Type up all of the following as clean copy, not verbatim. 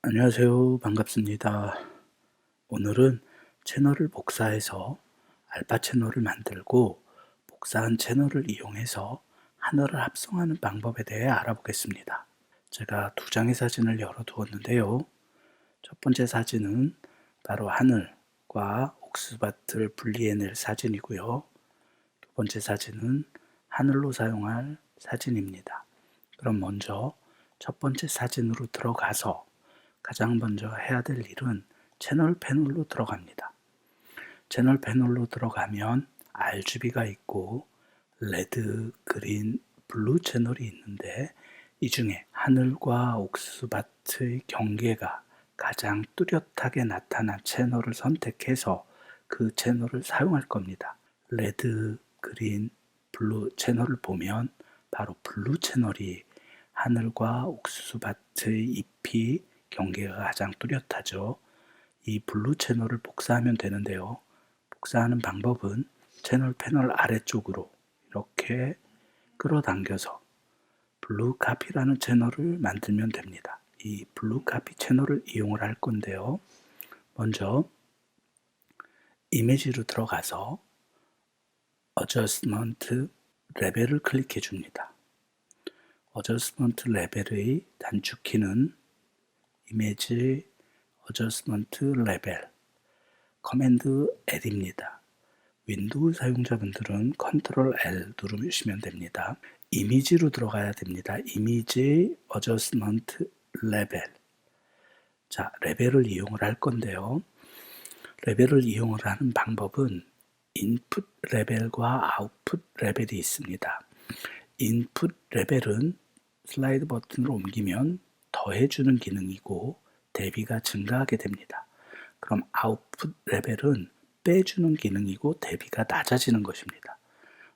안녕하세요. 반갑습니다. 오늘은 채널을 복사해서 알파 채널을 만들고 복사한 채널을 이용해서 하늘을 합성하는 방법에 대해 알아보겠습니다. 제가 두 장의 사진을 열어두었는데요. 첫 번째 사진은 바로 하늘과 옥스바트를 분리해낼 사진이고요. 두 번째 사진은 하늘로 사용할 사진입니다. 그럼 먼저 첫 번째 사진으로 들어가서 가장 먼저 해야 될 일은 채널 패널로 들어갑니다. 채널 패널로 들어가면 RGB가 있고 레드, 그린, 블루 채널이 있는데 이 중에 하늘과 옥스바트의 경계가 가장 뚜렷하게 나타난 채널을 선택해서 그 채널을 사용할 겁니다. 레드, 그린, 블루 채널을 보면 바로 블루 채널이 하늘과 옥수수밭의 잎이 경계가 가장 뚜렷하죠. 이 블루 채널을 복사하면 되는데요. 복사하는 방법은 채널 패널 아래쪽으로 이렇게 끌어당겨서 블루 카피라는 채널을 만들면 됩니다. 이 블루 카피 채널을 이용을 할 건데요. 먼저 이미지로 들어가서 어저스먼트 레벨을 클릭해 줍니다. 어저스먼트 레벨의 단축키는 이미지 어저스먼트 레벨 커맨드 L입니다. 윈도우 사용자분들은 컨트롤 L 누르시면 됩니다. 이미지로 들어가야 됩니다. 이미지 어저스먼트 레벨. 자, 레벨을 이용을 할 건데요. 레벨을 이용을 하는 방법은 인풋 레벨과 아웃풋 레벨이 있습니다. 인풋 레벨은 슬라이드 버튼을 옮기면 더해주는 기능이고 대비가 증가하게 됩니다. 그럼 아웃풋 레벨은 빼주는 기능이고 대비가 낮아지는 것입니다.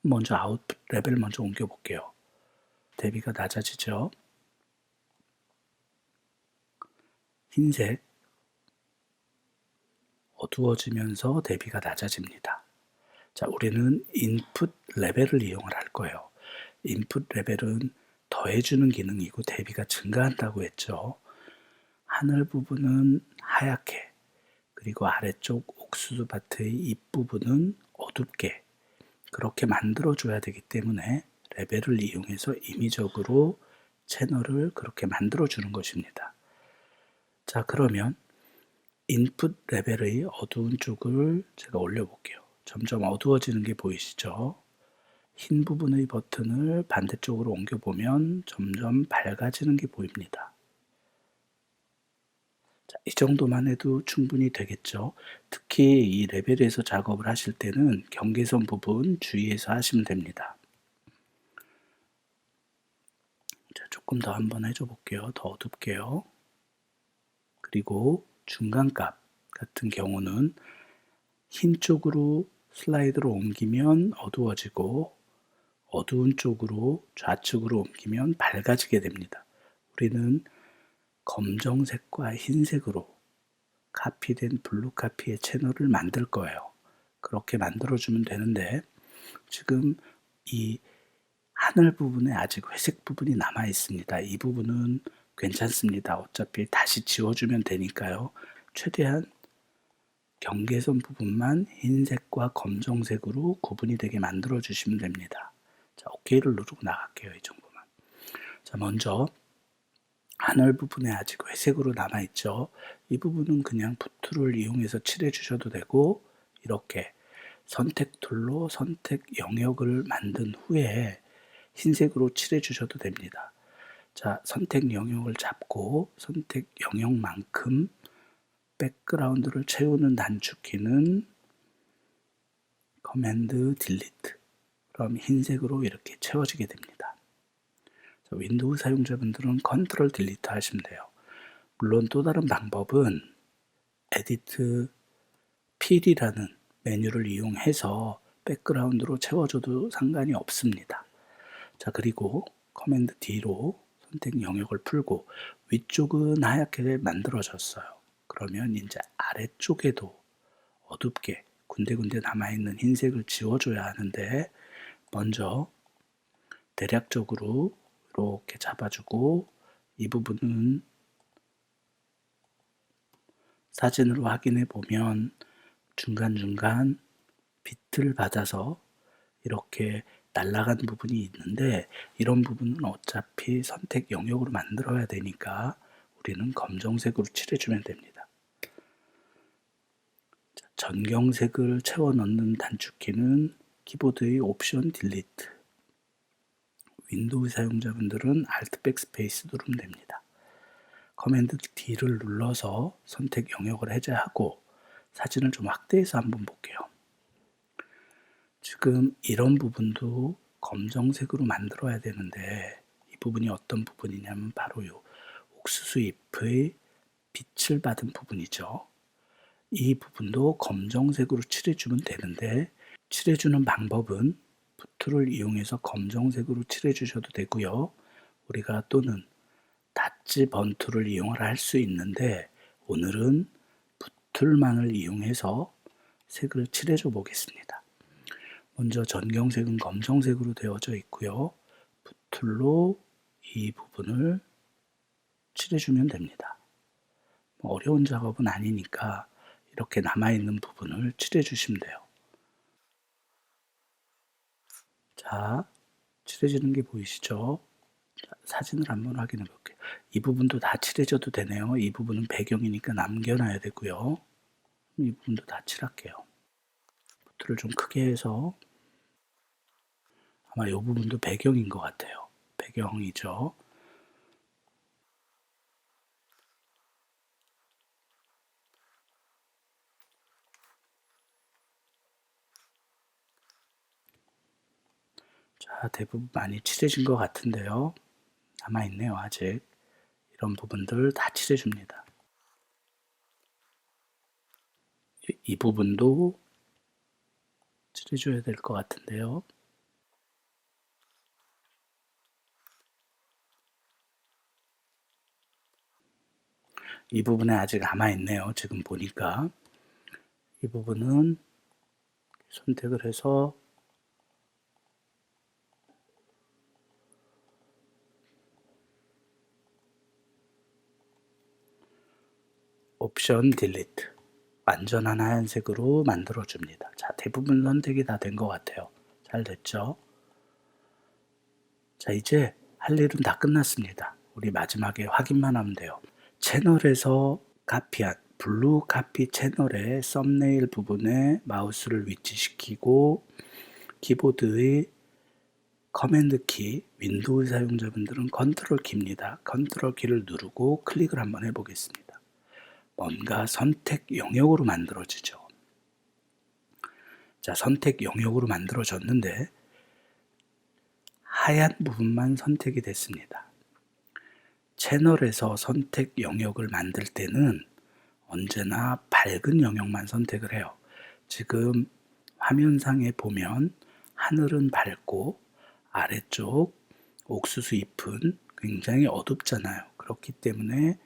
먼저 아웃풋 레벨 먼저 옮겨 볼게요. 대비가 낮아지죠. 흰색 어두워지면서 대비가 낮아집니다. 자, 우리는 인풋 레벨을 이용을 할 거예요. 인풋 레벨은 더해주는 기능이고 대비가 증가한다고 했죠. 하늘 부분은 하얗게, 그리고 아래쪽 옥수수밭의 잎부분은 어둡게 그렇게 만들어줘야 되기 때문에 레벨을 이용해서 임의적으로 채널을 그렇게 만들어주는 것입니다. 자, 그러면 인풋 레벨의 어두운 쪽을 제가 올려볼게요. 점점 어두워지는 게 보이시죠? 흰 부분의 버튼을 반대쪽으로 옮겨보면 점점 밝아지는 게 보입니다. 자, 이 정도만 해도 충분히 되겠죠. 특히 이 레벨에서 작업을 하실 때는 경계선 부분 주의해서 하시면 됩니다. 자, 조금 더 한번 해줘 볼게요. 더 어둡게요. 그리고 중간값 같은 경우는 흰 쪽으로 슬라이드로 옮기면 어두워지고 어두운 쪽으로 좌측으로 옮기면 밝아지게 됩니다. 우리는 검정색과 흰색으로 카피된 블루 카피의 채널을 만들 거예요. 그렇게 만들어주면 되는데 지금 이 하늘 부분에 아직 회색 부분이 남아 있습니다. 이 부분은 괜찮습니다. 어차피 다시 지워주면 되니까요. 최대한 경계선 부분만 흰색과 검정색으로 구분이 되게 만들어 주시면 됩니다. 자, OK를 누르고 나갈게요. 이 정도만. 자, 먼저 하늘 부분에 아직 회색으로 남아있죠. 이 부분은 그냥 붓툴을 이용해서 칠해 주셔도 되고 이렇게 선택 툴로 선택 영역을 만든 후에 흰색으로 칠해 주셔도 됩니다. 자, 선택 영역을 잡고 선택 영역만큼 백그라운드를 채우는 단축키는 커맨드 딜리트. 그럼 흰색으로 이렇게 채워지게 됩니다. 자, 윈도우 사용자분들은 컨트롤 딜리트 하시면 돼요. 물론 또 다른 방법은 에디트 필이라는 메뉴를 이용해서 백그라운드로 채워줘도 상관이 없습니다. 자, 그리고 커맨드 D로 선택 영역을 풀고 위쪽은 하얗게 만들어졌어요. 그러면 이제 아래쪽에도 어둡게 군데군데 남아있는 흰색을 지워줘야 하는데 먼저 대략적으로 이렇게 잡아주고 이 부분은 사진으로 확인해 보면 중간중간 빛을 받아서 이렇게 날아간 부분이 있는데, 이런 부분은 어차피 선택 영역으로 만들어야 되니까 우리는 검정색으로 칠해주면 됩니다. 전경색을 채워 넣는 단축키는 키보드의 옵션 딜리트, 윈도우 사용자분들은 Alt 백스페이스 누르면 됩니다. 커맨드 D를 눌러서 선택 영역을 해제하고 사진을 좀 확대해서 한번 볼게요. 지금 이런 부분도 검정색으로 만들어야 되는데, 이 부분이 어떤 부분이냐면 바로 이 옥수수 잎의 빛을 받은 부분이죠. 이 부분도 검정색으로 칠해주면 되는데, 칠해주는 방법은 붓툴을 이용해서 검정색으로 칠해주셔도 되고요. 우리가 또는 다치 번툴을 이용을 할 수 있는데, 오늘은 붓툴만을 이용해서 색을 칠해줘 보겠습니다. 먼저 전경색은 검정색으로 되어져 있고요. 붓툴로 이 부분을 칠해주면 됩니다. 어려운 작업은 아니니까 이렇게 남아있는 부분을 칠해주시면 돼요. 자, 칠해지는 게 보이시죠? 자, 사진을 한번 확인해 볼게요. 이 부분도 다 칠해져도 되네요. 이 부분은 배경이니까 남겨놔야 되고요. 이 부분도 다 칠할게요. 붓툴을 좀 크게 해서, 아마 이 부분도 배경인 것 같아요. 배경이죠. 자, 대부분 많이 칠해진 것 같은데요. 남아있네요, 아직. 이런 부분들 다 칠해줍니다. 이 부분도 칠해줘야 될 것 같은데요. 이 부분에 아직 남아있네요. 지금 보니까. 이 부분은 선택을 해서 옵션 딜리트, 완전한 하얀색으로 만들어줍니다. 자, 대부분 선택이 다 된 것 같아요. 잘 됐죠? 자, 이제 할 일은 다 끝났습니다. 우리 마지막에 확인만 하면 돼요. 채널에서 카피한 블루 카피 채널의 썸네일 부분에 마우스를 위치시키고 키보드의 커맨드 키, 윈도우 사용자분들은 컨트롤 키입니다. 컨트롤 키를 누르고 클릭을 한번 해보겠습니다. 뭔가 선택 영역으로 만들어지죠. 자, 선택 영역으로 만들어졌는데 하얀 부분만 선택이 됐습니다. 채널에서 선택 영역을 만들 때는 언제나 밝은 영역만 선택을 해요. 지금 화면상에 보면 하늘은 밝고 아래쪽 옥수수 잎은 굉장히 어둡잖아요. 그렇기 때문에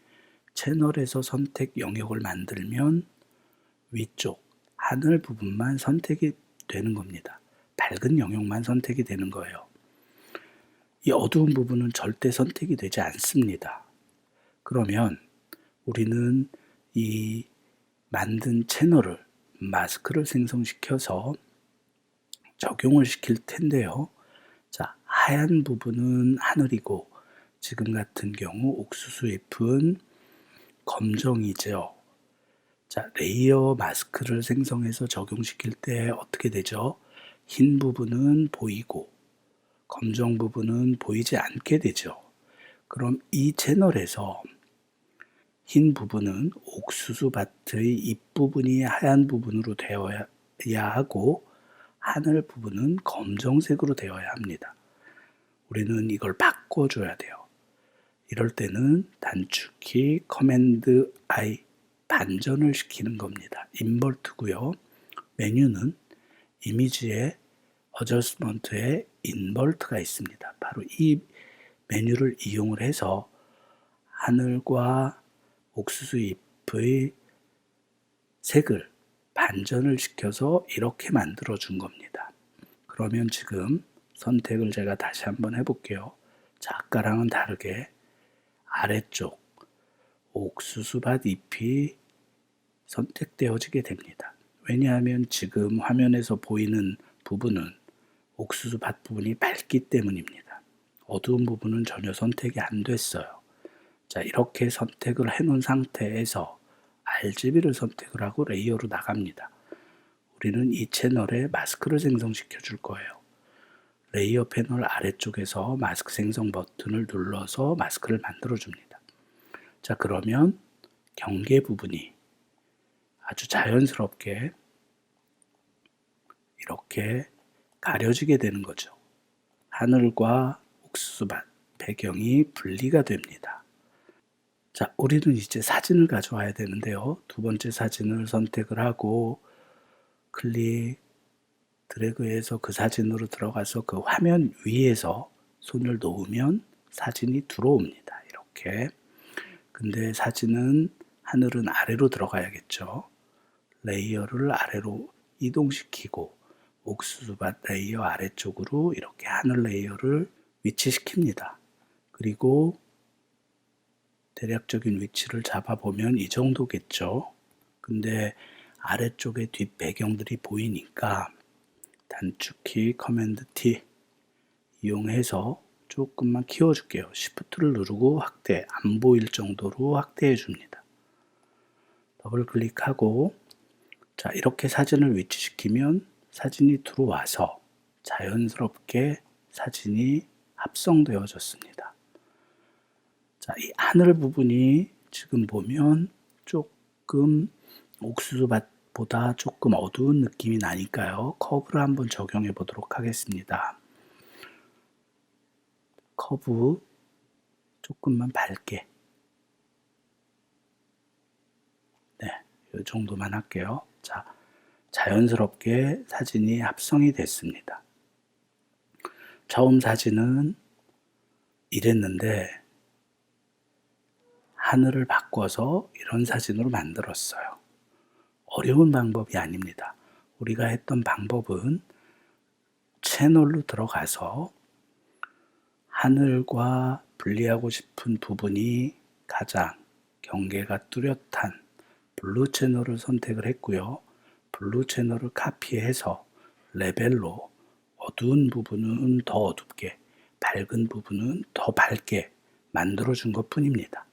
채널에서 선택 영역을 만들면 위쪽 하늘 부분만 선택이 되는 겁니다. 밝은 영역만 선택이 되는 거예요. 이 어두운 부분은 절대 선택이 되지 않습니다. 그러면 우리는 이 만든 채널을 마스크를 생성시켜서 적용을 시킬 텐데요. 자, 하얀 부분은 하늘이고 지금 같은 경우 옥수수 잎은 검정이죠. 자, 레이어 마스크를 생성해서 적용시킬 때 어떻게 되죠? 흰 부분은 보이고 검정 부분은 보이지 않게 되죠. 그럼 이 채널에서 흰 부분은 옥수수 밭의 잎부분이 하얀 부분으로 되어야 하고 하늘 부분은 검정색으로 되어야 합니다. 우리는 이걸 바꿔줘야 돼요. 이럴 때는 단축키 커맨드 I 반전을 시키는 겁니다. 인버트고요. 메뉴는 이미지에 어저스먼트에 인버트가 있습니다. 바로 이 메뉴를 이용을 해서 하늘과 옥수수 잎의 색을 반전을 시켜서 이렇게 만들어 준 겁니다. 그러면 지금 선택을 제가 다시 한번 해볼게요. 자, 아까랑은 다르게 아래쪽 옥수수밭 잎이 선택되어지게 됩니다. 왜냐하면 지금 화면에서 보이는 부분은 옥수수밭 부분이 밝기 때문입니다. 어두운 부분은 전혀 선택이 안 됐어요. 자, 이렇게 선택을 해 놓은 상태에서 RGB를 선택을 하고 레이어로 나갑니다. 우리는 이 채널에 마스크를 생성시켜 줄 거예요. 레이어 패널 아래쪽에서 마스크 생성 버튼을 눌러서 마스크를 만들어 줍니다. 자, 그러면 경계 부분이 아주 자연스럽게 이렇게 가려지게 되는 거죠. 하늘과 옥수수밭 배경이 분리가 됩니다. 자, 우리는 이제 사진을 가져와야 되는데요. 두 번째 사진을 선택을 하고 클릭, 드래그해서 그 사진으로 들어가서 그 화면 위에서 손을 놓으면 사진이 들어옵니다. 이렇게. 근데 사진은 하늘은 아래로 들어가야겠죠. 레이어를 아래로 이동시키고 옥수수밭 레이어 아래쪽으로 이렇게 하늘 레이어를 위치시킵니다. 그리고 대략적인 위치를 잡아보면 이 정도겠죠. 근데 아래쪽에 뒷 배경들이 보이니까 단축키 커맨드 T 이용해서 조금만 키워줄게요. Shift를 누르고 확대, 안 보일 정도로 확대해 줍니다. 더블 클릭하고 자, 이렇게 사진을 위치시키면 사진이 들어와서 자연스럽게 사진이 합성되어졌습니다. 자, 이 하늘 부분이 지금 보면 조금 옥수수밭보다 조금 어두운 느낌이 나니까요. 커브를 한번 적용해 보도록 하겠습니다. 커브 조금만 밝게. 네, 이 정도만 할게요. 자, 자연스럽게 사진이 합성이 됐습니다. 처음 사진은 이랬는데 하늘을 바꿔서 이런 사진으로 만들었어요. 어려운 방법이 아닙니다. 우리가 했던 방법은 채널로 들어가서 하늘과 분리하고 싶은 부분이 가장 경계가 뚜렷한 블루 채널을 선택을 했고요. 블루 채널을 카피해서 레벨로 어두운 부분은 더 어둡게, 밝은 부분은 더 밝게 만들어준 것 뿐입니다.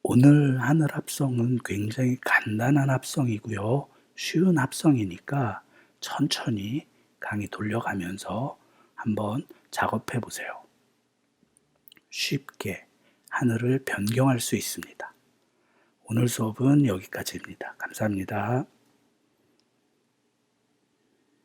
오늘 하늘 합성은 굉장히 간단한 합성이고요. 쉬운 합성이니까 천천히 강의 돌려가면서 한번 작업해 보세요. 쉽게 하늘을 변경할 수 있습니다. 오늘 수업은 여기까지입니다. 감사합니다.